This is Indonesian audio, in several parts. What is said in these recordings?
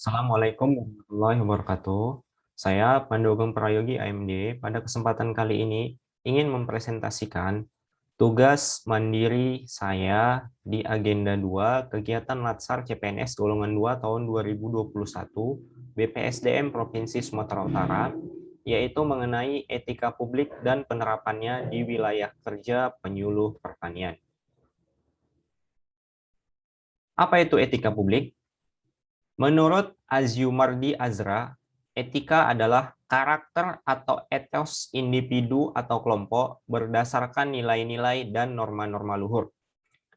Assalamualaikum warahmatullahi wabarakatuh. Saya Pandogong Prayogi AMD. Pada kesempatan kali ini ingin mempresentasikan tugas mandiri saya di Agenda 2 Kegiatan Latsar CPNS Golongan 2 tahun 2021 BPSDM Provinsi Sumatera Utara, yaitu mengenai etika publik dan penerapannya di wilayah kerja penyuluh pertanian. Apa itu etika publik? Menurut Azyumardi Azra, etika adalah karakter atau etos individu atau kelompok berdasarkan nilai-nilai dan norma-norma luhur.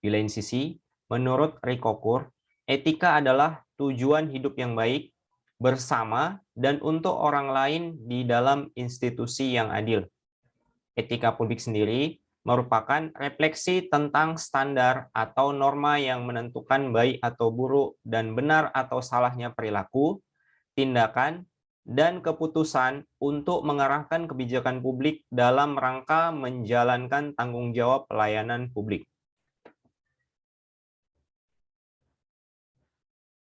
Di lain sisi, menurut Rikokur, etika adalah tujuan hidup yang baik, bersama, dan untuk orang lain di dalam institusi yang adil. Etika publik sendiri merupakan refleksi tentang standar atau norma yang menentukan baik atau buruk dan benar atau salahnya perilaku, tindakan, dan keputusan untuk mengarahkan kebijakan publik dalam rangka menjalankan tanggung jawab pelayanan publik.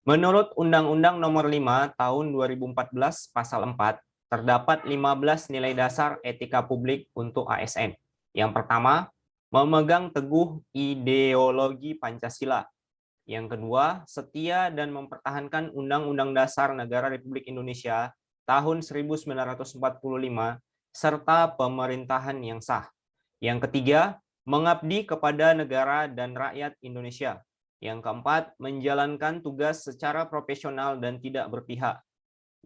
Menurut Undang-Undang Nomor 5 Tahun 2014 Pasal 4, terdapat 15 nilai dasar etika publik untuk ASN. Yang pertama, memegang teguh ideologi Pancasila. Yang kedua, setia dan mempertahankan Undang-Undang Dasar Negara Republik Indonesia tahun 1945 serta pemerintahan yang sah. Yang ketiga, mengabdi kepada negara dan rakyat Indonesia. Yang keempat, menjalankan tugas secara profesional dan tidak berpihak.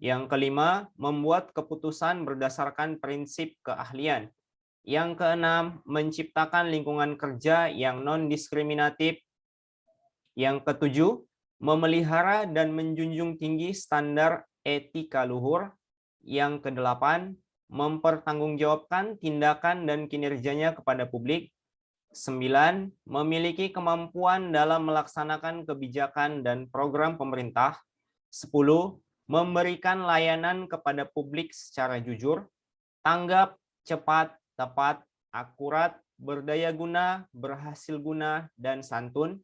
Yang kelima, membuat keputusan berdasarkan prinsip keahlian. Yang keenam, menciptakan lingkungan kerja yang non-diskriminatif. Yang ketujuh, memelihara dan menjunjung tinggi standar etika luhur. Yang kedelapan, mempertanggungjawabkan tindakan dan kinerjanya kepada publik. 9. Memiliki kemampuan dalam melaksanakan kebijakan dan program pemerintah. 10. Memberikan layanan kepada publik secara jujur, tanggap, cepat, tepat, akurat, berdaya guna, berhasil guna, dan santun.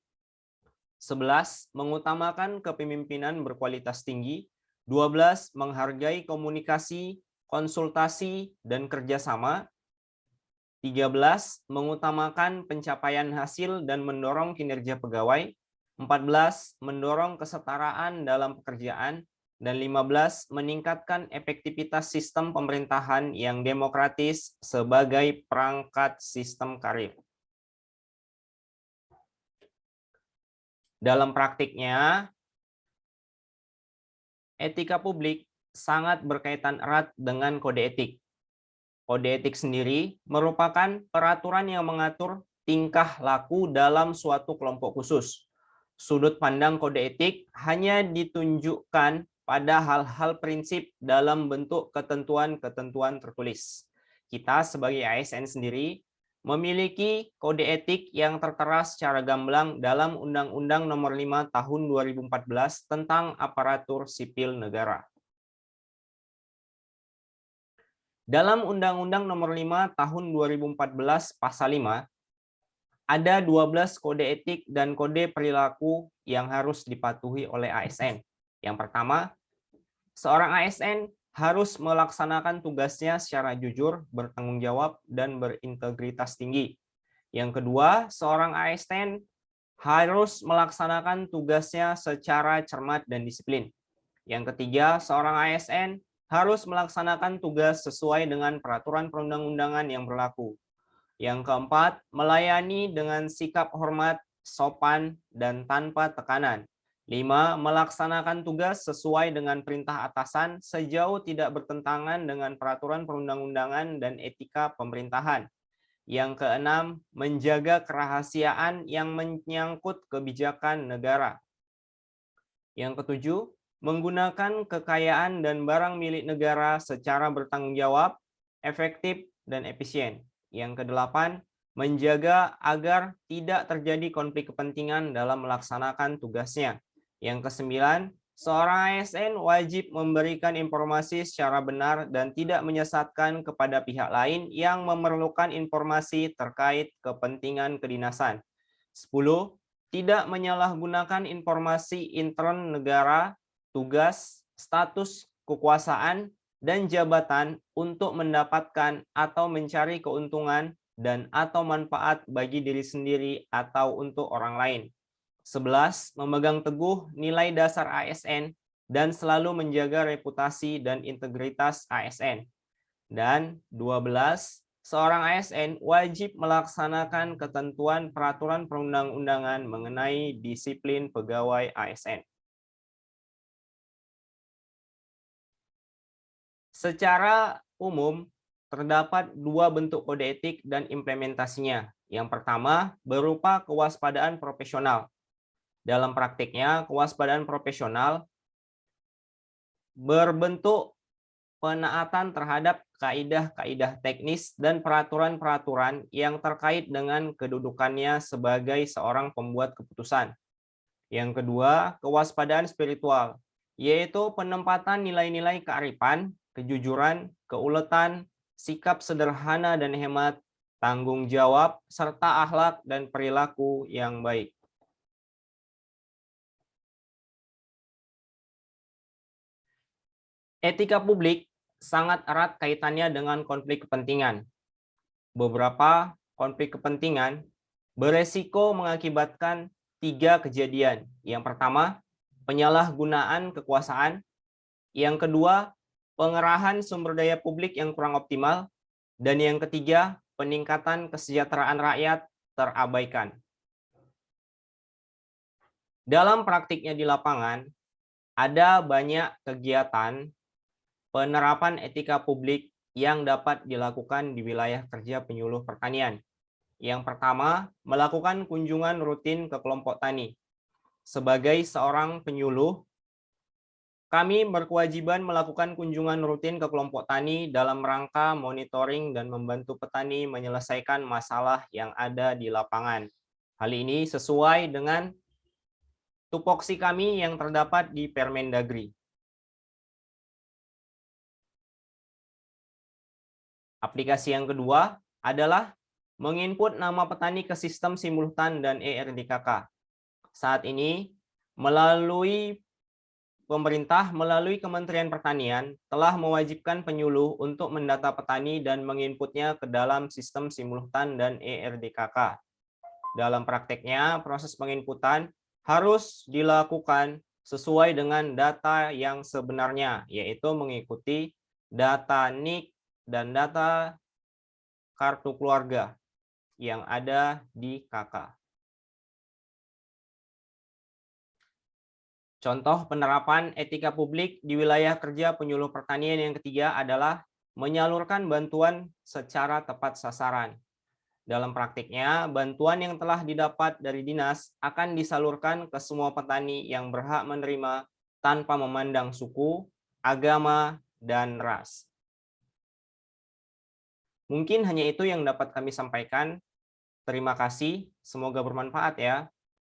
11. Mengutamakan kepemimpinan berkualitas tinggi. 12. Menghargai komunikasi, konsultasi, dan kerjasama. 13. Mengutamakan pencapaian hasil dan mendorong kinerja pegawai. 14. Mendorong kesetaraan dalam pekerjaan. Dan 15. Meningkatkan efektivitas sistem pemerintahan yang demokratis sebagai perangkat sistem karir. Dalam praktiknya, etika publik sangat berkaitan erat dengan kode etik. Kode etik sendiri merupakan peraturan yang mengatur tingkah laku dalam suatu kelompok khusus. Sudut pandang kode etik hanya ditunjukkan pada hal-hal prinsip dalam bentuk ketentuan-ketentuan tertulis. Kita sebagai ASN sendiri memiliki kode etik yang tertera secara gamblang dalam Undang-Undang Nomor 5 Tahun 2014 tentang Aparatur Sipil Negara. Dalam Undang-Undang Nomor 5 Tahun 2014 Pasal 5, ada 12 kode etik dan kode perilaku yang harus dipatuhi oleh ASN. Yang pertama, seorang ASN harus melaksanakan tugasnya secara jujur, bertanggung jawab, dan berintegritas tinggi. Yang kedua, seorang ASN harus melaksanakan tugasnya secara cermat dan disiplin. Yang ketiga, seorang ASN harus melaksanakan tugas sesuai dengan peraturan perundang-undangan yang berlaku. Yang keempat, melayani dengan sikap hormat, sopan, dan tanpa tekanan. 5. Melaksanakan tugas sesuai dengan perintah atasan sejauh tidak bertentangan dengan peraturan perundang-undangan dan etika pemerintahan. Yang keenam, menjaga kerahasiaan yang menyangkut kebijakan negara. Yang ketujuh, menggunakan kekayaan dan barang milik negara secara bertanggung jawab, efektif, dan efisien. Yang kedelapan, menjaga agar tidak terjadi konflik kepentingan dalam melaksanakan tugasnya. Yang kesembilan, seorang ASN wajib memberikan informasi secara benar dan tidak menyesatkan kepada pihak lain yang memerlukan informasi terkait kepentingan kedinasan. 10. Tidak menyalahgunakan informasi intern negara tugas, status, kekuasaan, dan jabatan untuk mendapatkan atau mencari keuntungan dan atau manfaat bagi diri sendiri atau untuk orang lain. 11. Memegang teguh nilai dasar ASN dan selalu menjaga reputasi dan integritas ASN. Dan 12. Seorang ASN wajib melaksanakan ketentuan peraturan perundang-undangan mengenai disiplin pegawai ASN. Secara umum, terdapat dua bentuk kode etik dan implementasinya. Yang pertama, berupa kewaspadaan profesional. Dalam praktiknya, kewaspadaan profesional berbentuk penaatan terhadap kaidah-kaidah teknis dan peraturan-peraturan yang terkait dengan kedudukannya sebagai seorang pembuat keputusan. Yang kedua, kewaspadaan spiritual, yaitu penempatan nilai-nilai kearifan, kejujuran, keuletan, sikap sederhana dan hemat, tanggung jawab, serta akhlak dan perilaku yang baik. Etika publik sangat erat kaitannya dengan konflik kepentingan. Beberapa konflik kepentingan beresiko mengakibatkan 3 kejadian. Yang pertama, penyalahgunaan kekuasaan. Yang kedua, pengerahan sumber daya publik yang kurang optimal. Dan yang ketiga, peningkatan kesejahteraan rakyat terabaikan. Dalam praktiknya di lapangan, ada banyak kegiatan penerapan etika publik yang dapat dilakukan di wilayah kerja penyuluh pertanian. Yang pertama, melakukan kunjungan rutin ke kelompok tani. Sebagai seorang penyuluh, kami berkewajiban melakukan kunjungan rutin ke kelompok tani dalam rangka monitoring dan membantu petani menyelesaikan masalah yang ada di lapangan. Hal ini sesuai dengan tupoksi kami yang terdapat di Permendagri. Aplikasi yang kedua adalah menginput nama petani ke sistem simultan dan ERDKK. Saat ini, pemerintah melalui Kementerian Pertanian telah mewajibkan penyuluh untuk mendata petani dan menginputnya ke dalam sistem simultan dan ERDKK. Dalam prakteknya, proses penginputan harus dilakukan sesuai dengan data yang sebenarnya, yaitu mengikuti data NIK dan data kartu keluarga yang ada di KK. Contoh penerapan etika publik di wilayah kerja penyuluh pertanian yang ketiga adalah menyalurkan bantuan secara tepat sasaran. Dalam praktiknya, bantuan yang telah didapat dari dinas akan disalurkan ke semua petani yang berhak menerima tanpa memandang suku, agama, dan ras. Mungkin hanya itu yang dapat kami sampaikan. Terima kasih, semoga bermanfaat ya.